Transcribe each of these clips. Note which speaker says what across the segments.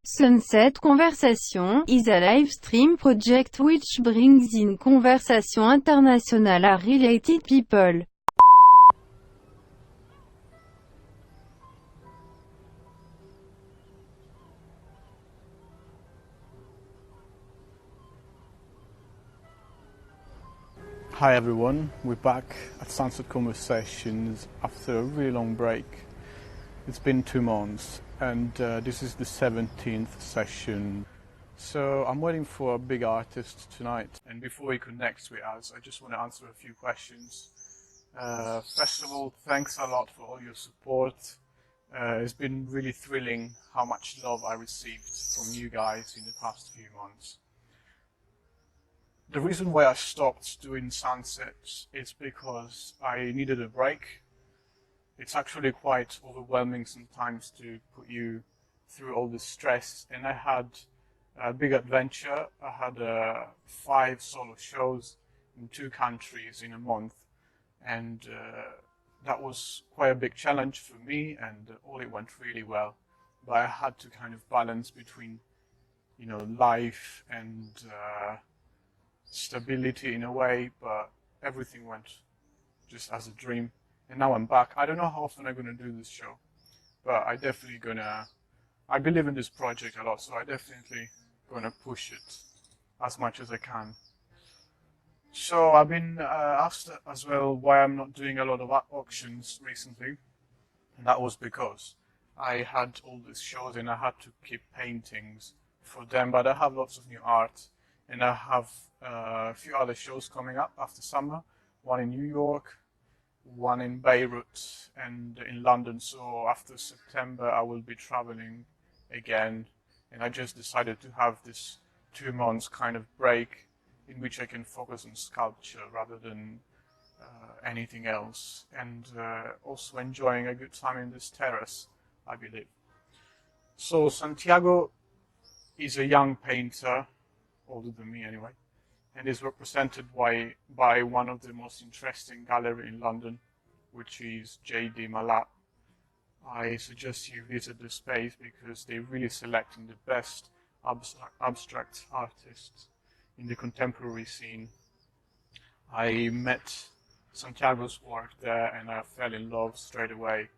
Speaker 1: Sunset Conversation is a live stream project which brings in conversation international are related people.
Speaker 2: Hi everyone, we're back at Sunset Conversations after a really long break. It's been 2 months and this is the 17th session. So I'm waiting for a big artist tonight, and before he connects with us, I just want to answer a few questions. First of all, thanks a lot for all your support. It's been really thrilling how much love I received from you guys in the past few months. The reason why I stopped doing sunsets is because I needed a break. It's actually quite overwhelming sometimes to put you through all this stress, and I had a big adventure. I had 5 solo shows in 2 countries in a month, and that was quite a big challenge for me, and all it went really well. But I had to kind of balance between, life and stability in a way, but everything went just as a dream. And now I'm back. I don't know how often I'm going to do this show, but I believe in this project a lot, so I definitely going to push it as much as I can. So I've been asked as well why I'm not doing a lot of art auctions recently, and that was because I had all these shows and I had to keep paintings for them, but I have lots of new art, and I have a few other shows coming up after summer, one in New York, one in Beirut, and in London. So after September I will be traveling again, and I just decided to have this 2 months kind of break in which I can focus on sculpture rather than anything else, and also enjoying a good time in this terrace, I believe. So Santiago is a young painter, older than me anyway, and is represented by one of the most interesting galleries in London, which is J.D. Malat. I suggest you visit the space because they're really selecting the best abstract artists in the contemporary scene. I met Santiago's work there and I fell in love straight away.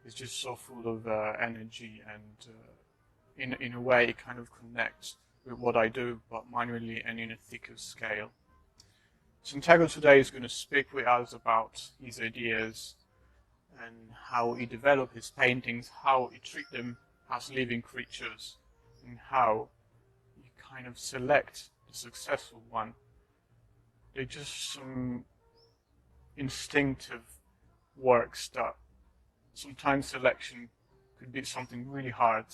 Speaker 2: It's just so full of energy, and in a way it kind of connects with what I do, but manually and in a thicker scale. Santiago today is going to speak with us about his ideas and how he developed his paintings, how he treats them as living creatures, and how you kind of select the successful one. They're just some instinctive works that sometimes selection could be something really hard.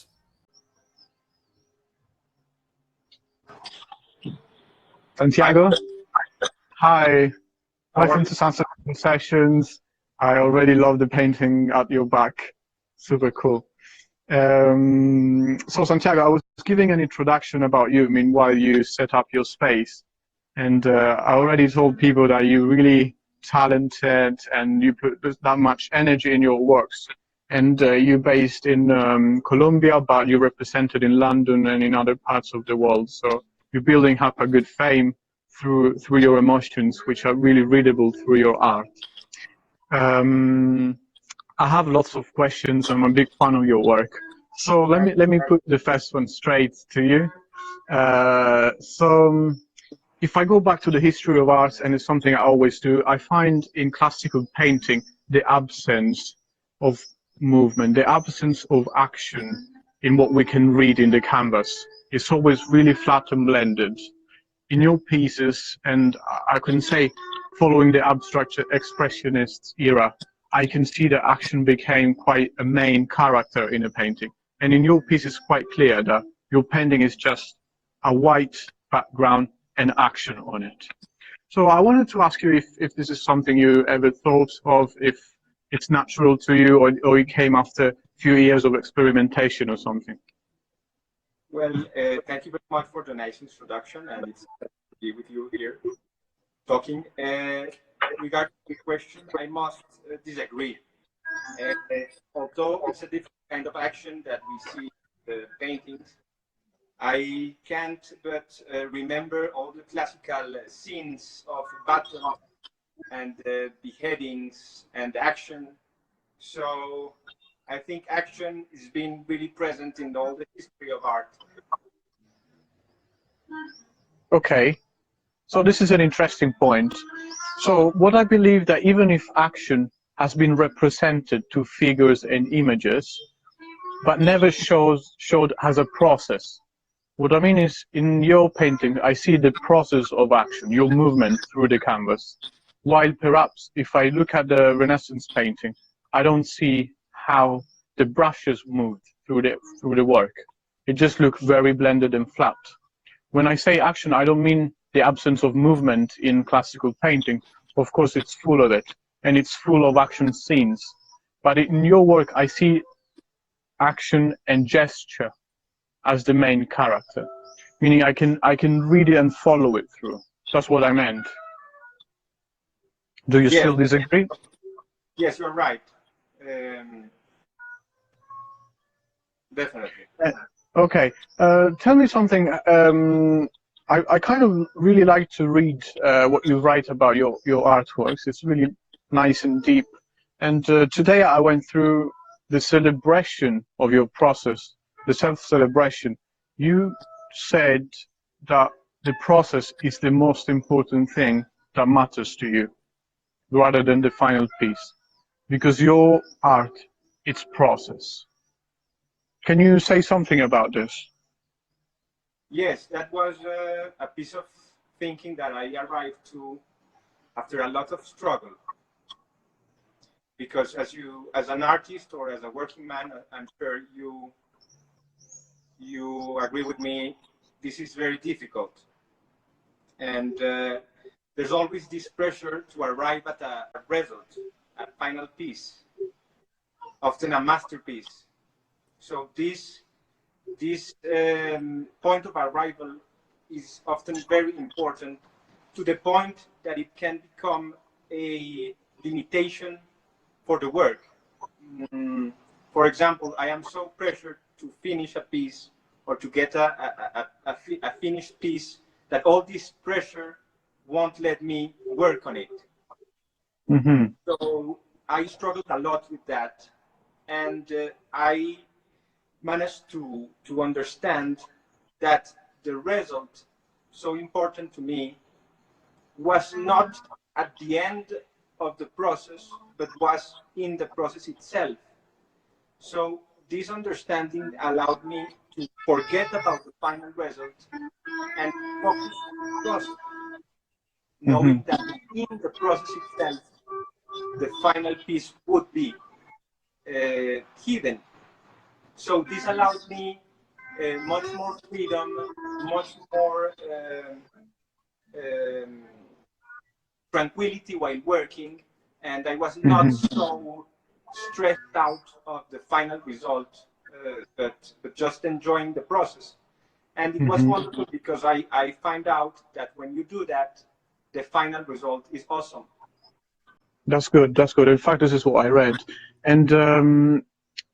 Speaker 2: Santiago, hi. Welcome to Sunset Sessions. I already love the painting at your back. Super cool. So Santiago, I was giving an introduction about you, while you set up your space. And I already told people that you're really talented and you put that much energy in your works. And you're based in Colombia, but you're represented in London and in other parts of the world. So you're building up a good fame through your emotions, which are really readable through your art. I have lots of questions. I'm a big fan of your work. So let me put the first one straight to you. So if I go back to the history of art, and it's something I always do, I find in classical painting the absence of movement, the absence of action in what we can read in the canvas. It's always really flat and blended. In your pieces, and I can say following the abstract expressionist era, I can see that action became quite a main character in a painting. And in your piece, it's quite clear that your painting is just a white background and action on it. So I wanted to ask you if this is something you ever thought of, if it's natural to you, or it came after a few years of experimentation or something.
Speaker 3: Well, thank you very much for the nice introduction, and it's a pleasure to be with you here talking. Regarding the question, I must disagree. Although it's a different kind of action that we see in the paintings, I can't but remember all the classical scenes of battle and beheadings and action. So I think action has been really present in all the history of art.
Speaker 2: Okay, so this is an interesting point. So what I believe that even if action has been represented to figures and images, but never showed as a process. What I mean is, in your painting, I see the process of action, your movement through the canvas. While perhaps if I look at the Renaissance painting, I don't see how the brushes moved through the work. It just looks very blended and flat. When I say action, I don't mean the absence of movement in classical painting. Of course, it's full of it, and it's full of action scenes. But in your work, I see action and gesture as the main character, meaning I can read it and follow it through. That's what I meant. Do you still disagree?
Speaker 3: Yes, you're right. Definitely.
Speaker 2: Okay. Tell me something. I kind of really like to read what you write about your artworks. It's really nice and deep. And today I went through the celebration of your process, the self-celebration. You said that the process is the most important thing that matters to you, rather than the final piece, because your art, it's process. Can you say something about this?
Speaker 3: Yes, that was a piece of thinking that I arrived to after a lot of struggle. Because as an artist or as a working man, I'm sure you agree with me, this is very difficult. And there's always this pressure to arrive at a result, a final piece, often a masterpiece. So this point of arrival is often very important, to the point that it can become a limitation for the work. For example, I am so pressured to finish a piece or to get a finished piece that all this pressure won't let me work on it. Mm-hmm. So I struggled a lot with that, and I managed to understand that the result, so important to me, was not at the end of the process, but was in the process itself. So this understanding allowed me to forget about the final result and focus on the process, knowing that in the process itself, the final piece would be hidden. So this allowed me much more freedom, much more tranquility while working, and I was not so stressed out of the final result, but just enjoying the process. And it was wonderful, because I find out that when you do that, the final result is awesome.
Speaker 2: That's good. That's good. In fact, this is what I read. And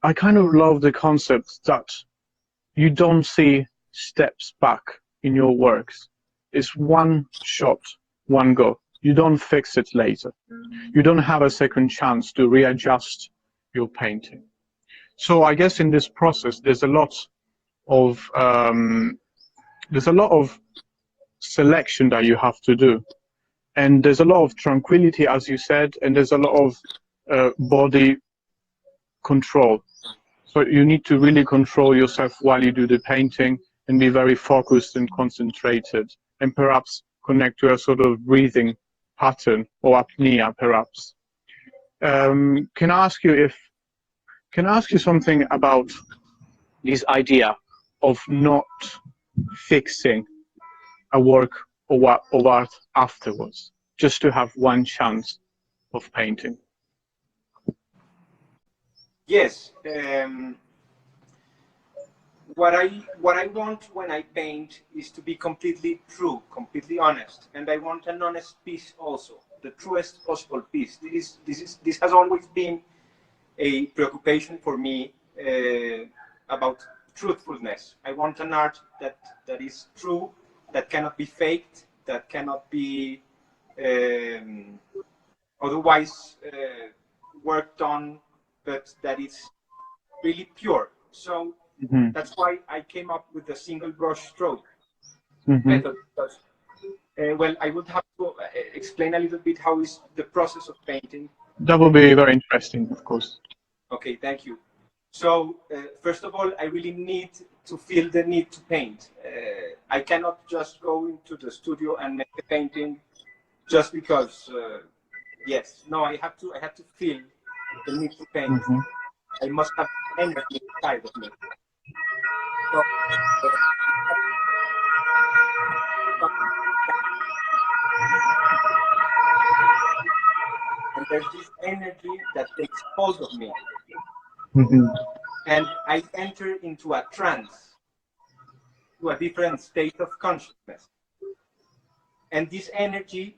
Speaker 2: I kind of love the concept that you don't see steps back in your works. It's one shot, one go. You don't fix it later. You don't have a second chance to readjust your painting. So I guess in this process, there's a lot of selection that you have to do. And there's a lot of tranquility, as you said, and there's a lot of body control. So you need to really control yourself while you do the painting and be very focused and concentrated, and perhaps connect to a sort of breathing pattern or apnea, perhaps. Can I ask you something about this idea of not fixing a work of art afterwards, just to have one chance of painting?
Speaker 3: Yes. What I want when I paint is to be completely true, completely honest, and I want an honest piece also, the truest possible piece. This has always been a preoccupation for me about truthfulness. I want an art that is true, that cannot be faked, that cannot be otherwise worked on, but that is really pure. So that's why I came up with the single brush stroke method. Because, well, I would have to explain a little bit how is the process of painting.
Speaker 2: That will be very interesting, of course.
Speaker 3: Okay, thank you. So first of all, I really need to feel the need to paint. I cannot just go into the studio and make a painting just because. Yes, no, I have to feel the need to paint. I must have energy inside of me. So, and there's this energy that takes hold of me. And I enter into a trance, to a different state of consciousness. And this energy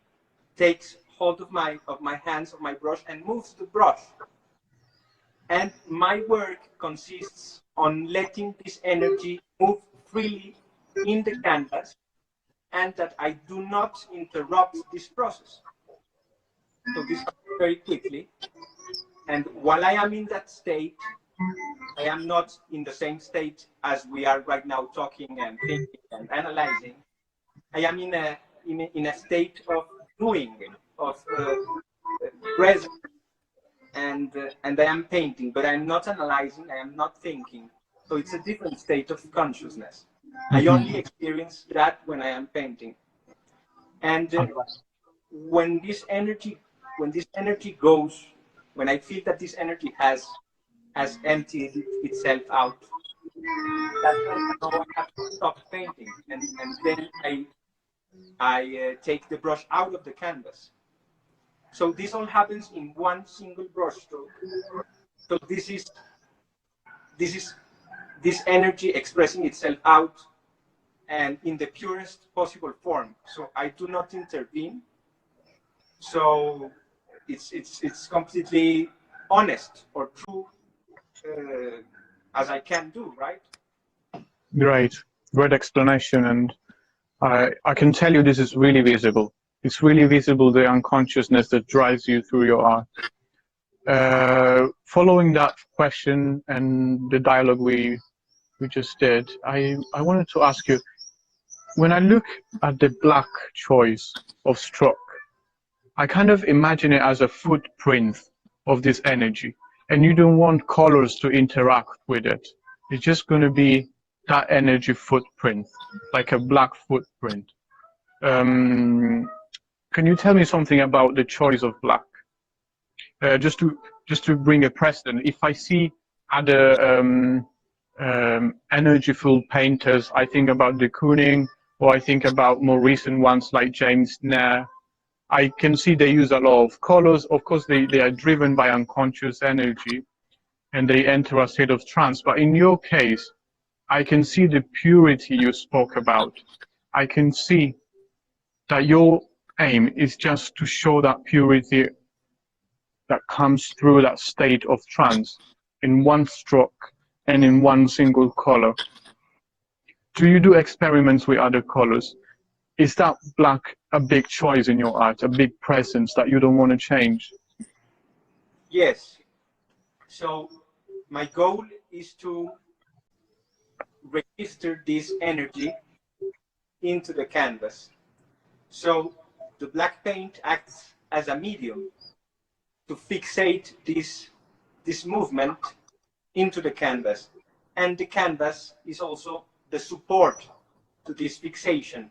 Speaker 3: takes hold of my hands, of my brush, and moves the brush. And my work consists on letting this energy move freely in the canvas, and that I do not interrupt this process. So this happens very quickly. And while I am in that state, I am not in the same state as we are right now, talking and thinking and analyzing. I am in a state of doing, of present, and I am painting, but I'm not analyzing, I am not thinking. So it's a different state of consciousness. I only experience that when I am painting. And when this energy goes, when I feel that this energy has emptied itself out, that's when I know I have to stop painting, and then I take the brush out of the canvas. So this all happens in one single brush stroke. So this is this energy expressing itself out, and in the purest possible form. So I do not intervene. So it's completely honest or true as I can do, right?
Speaker 2: Great explanation, and I can tell you this is really visible. It's really visible, the unconsciousness that drives you through your art. Following that question and the dialogue we just did, I wanted to ask you, when I look at the black choice of stroke, I kind of imagine it as a footprint of this energy, and you don't want colors to interact with it. It's just going to be that energy footprint, like a black footprint. Can you tell me something about the choice of black? Just to bring a precedent, if I see other energyful painters, I think about de Kooning, or I think about more recent ones like James Nair. I can see they use a lot of colors. Of course, they are driven by unconscious energy, and they enter a state of trance. But in your case, I can see the purity you spoke about. I can see that your aim is just to show that purity that comes through that state of trance in one stroke and in one single color. Do you do experiments with other colors? Is that black a big choice in your art, a big presence that you don't want to change?
Speaker 3: Yes. So my goal is to register this energy into the canvas. So the black paint acts as a medium to fixate this movement into the canvas. And the canvas is also the support to this fixation.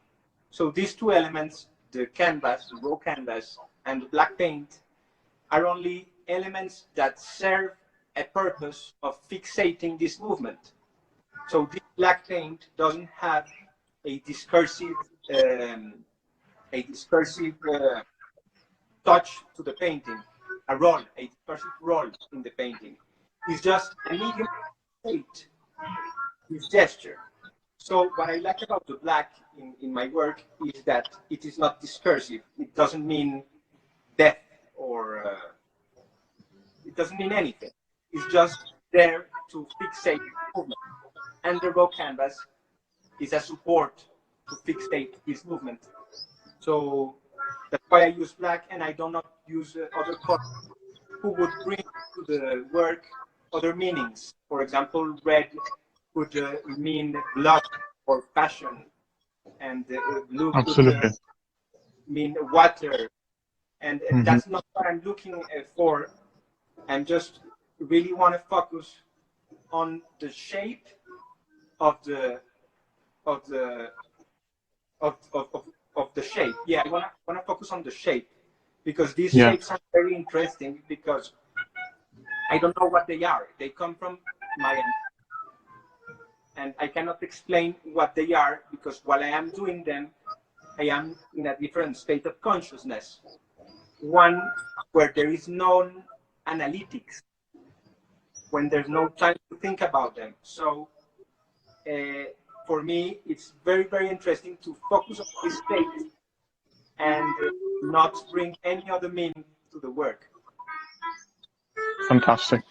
Speaker 3: So these two elements, the canvas, the raw canvas, and the black paint, are only elements that serve a purpose of fixating this movement. So this black paint doesn't have a discursive touch to the painting, a discursive role in the painting. It's just a medium state, this gesture. So what I like about the black in my work is that it is not discursive. It doesn't mean death or it doesn't mean anything. It's just there to fixate movement. and the raw canvas is a support to fixate this movement. So that's why I use black, and I do not use other colors who would bring to the work other meanings. For example, red would mean blood or passion, and blue could
Speaker 2: Absolutely.
Speaker 3: mean water. And
Speaker 2: Hmm.
Speaker 3: that's not what I'm looking for. I'm just really want to focus on the shape of the of the of the shape. Yeah, I wanna focus on the shape because these
Speaker 2: Yeah,
Speaker 3: shapes are very interesting because I don't know what they are. They come from my end, and I cannot explain what they are because while I am doing them, I am in a different state of consciousness. One where there is no analytics, when there's no time to think about them. So for me, it's very, very interesting to focus on this state and not bring any other meaning to the work.
Speaker 2: fantastic.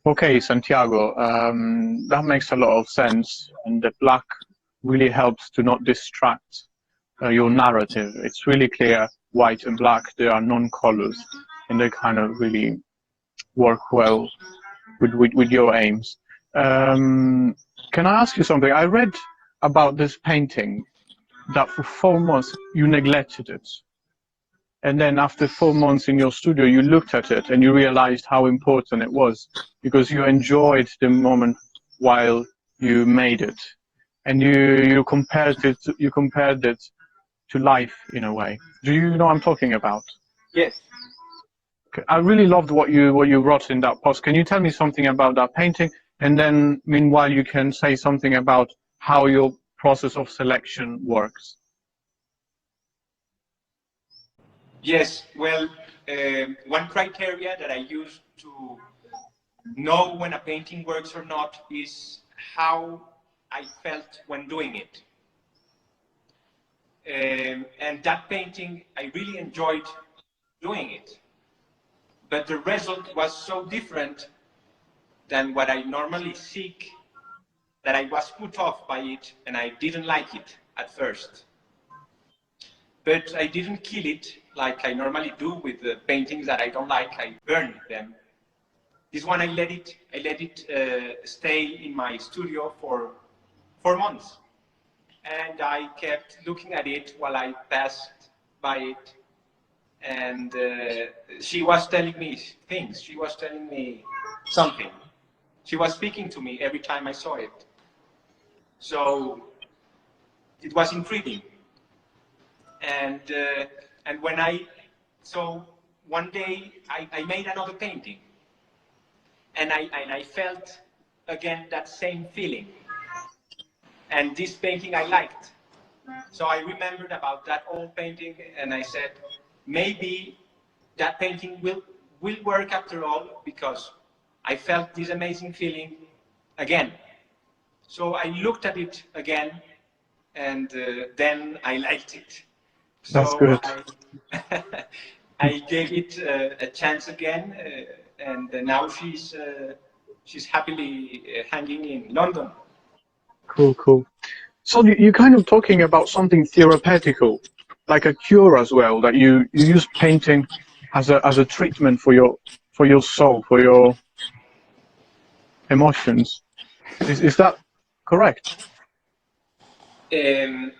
Speaker 2: Okay, Santiago, that makes a lot of sense, and the black really helps to not distract your narrative. It's really clear, white and black, they are non-colors, and they kind of really work well with your aims. Can I ask you something? I read about this painting that for 4 months you neglected it. And then after 4 months in your studio, you looked at it and you realized how important it was because you enjoyed the moment while you made it. And you compared it to life in a way. Do you know what I'm talking about?
Speaker 3: Yes.
Speaker 2: I really loved what you wrote in that post. Can you tell me something about that painting? And then, meanwhile, you can say something about how your process of selection works.
Speaker 3: Yes. Well, one criteria that I use to know when a painting works or not is how I felt when doing it. And that painting, I really enjoyed doing it. But the result was so different than what I normally seek that I was put off by it and I didn't like it at first. But I didn't kill it like I normally do with the paintings that I don't like. I burn them. This one I let it stay in my studio for 4 months. And I kept looking at it while I passed by it. And she was telling me things. She was telling me something. She was speaking to me every time I saw it. So it was intriguing. And when so one day I made another painting, and I felt again that same feeling. And this painting I liked. So I remembered about that old painting, and I said, maybe that painting will work after all because I felt this amazing feeling again. So I looked at it again, and then I liked it.
Speaker 2: That's
Speaker 3: So
Speaker 2: good.
Speaker 3: I gave it a chance again, and now she's happily hanging in London.
Speaker 2: Cool, cool. So you're kind of talking about something therapeutical, like a cure as well, that you use painting as a treatment for your soul, for your emotions. Is that correct?
Speaker 3: Um,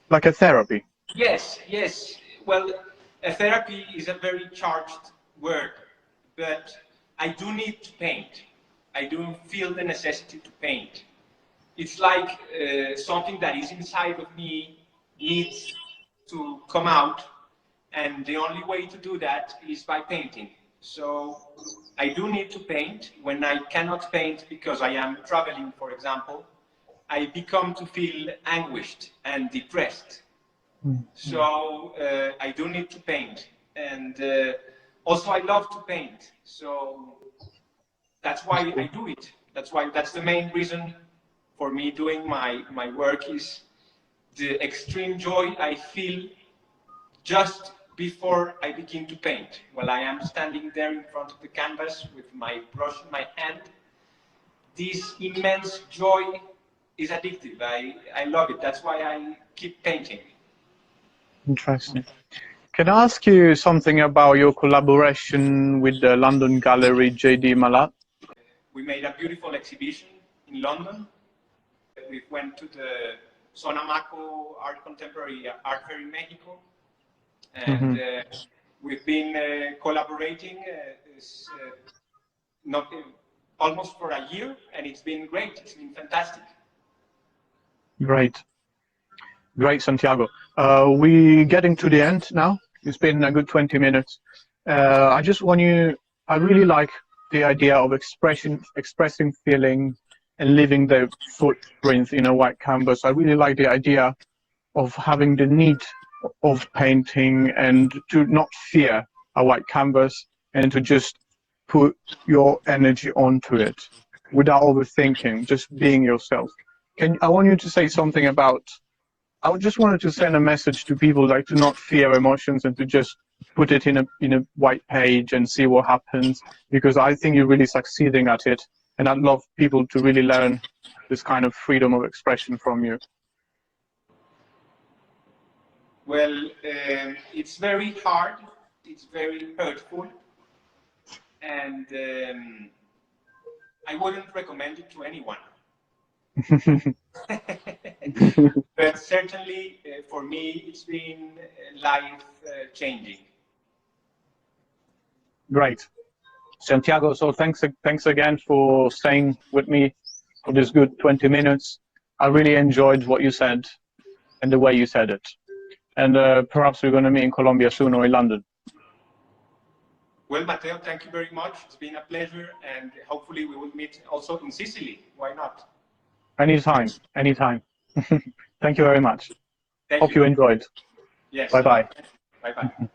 Speaker 2: Like a therapy?
Speaker 3: yes, yes. Well, therapy is a very charged word, but I do need to paint. I do feel the necessity to paint. It's like something that is inside of me needs to come out, and the only way to do that is by painting. So I do need to paint. When I cannot paint because I am traveling, for example, I become to feel anguished and depressed. So I do need to paint, and also I love to paint. So that's why I do it. That's the main reason for me doing my work is the extreme joy I feel just before I begin to paint. While I am standing there in front of the canvas with my brush in my hand, this immense joy is addictive. I love it. That's why I keep painting.
Speaker 2: Interesting. Can I ask you something about your collaboration with the London gallery J.D. Malat?
Speaker 3: We made a beautiful exhibition in London. We went to the Sonamaco Art Contemporary Art Fair in Mexico, and we've been collaborating not almost for a year, and it's been great. It's been fantastic.
Speaker 2: Great. Great, Santiago. We're getting to the end now. It's been a good 20 minutes. I just want you, I really like the idea of expressing feeling and leaving the footprint in a white canvas. I really like the idea of having the need of painting and to not fear a white canvas and to just put your energy onto it without overthinking, just being yourself. I want you to say something about, I just wanted to send a message to people like to not fear emotions and to just put it in a white page and see what happens, because I think you're really succeeding at it, and I'd love people to really learn this kind of freedom of expression from you.
Speaker 3: Well, it's very hard, it's very hurtful, and I wouldn't recommend it to anyone. But certainly for me it's been life changing.
Speaker 2: Great. Santiago, so thanks again for staying with me for this good 20 minutes. I really enjoyed what you said and the way you said it. And perhaps we're going to meet in Colombia soon or in London.
Speaker 3: Well, Matteo, thank you very much. It's been a pleasure, and hopefully we will meet also in Sicily. Why not?
Speaker 2: Anytime, anytime. Thank you very much. Hope you enjoyed.
Speaker 3: Yes.
Speaker 2: Bye-bye.
Speaker 3: Bye-bye.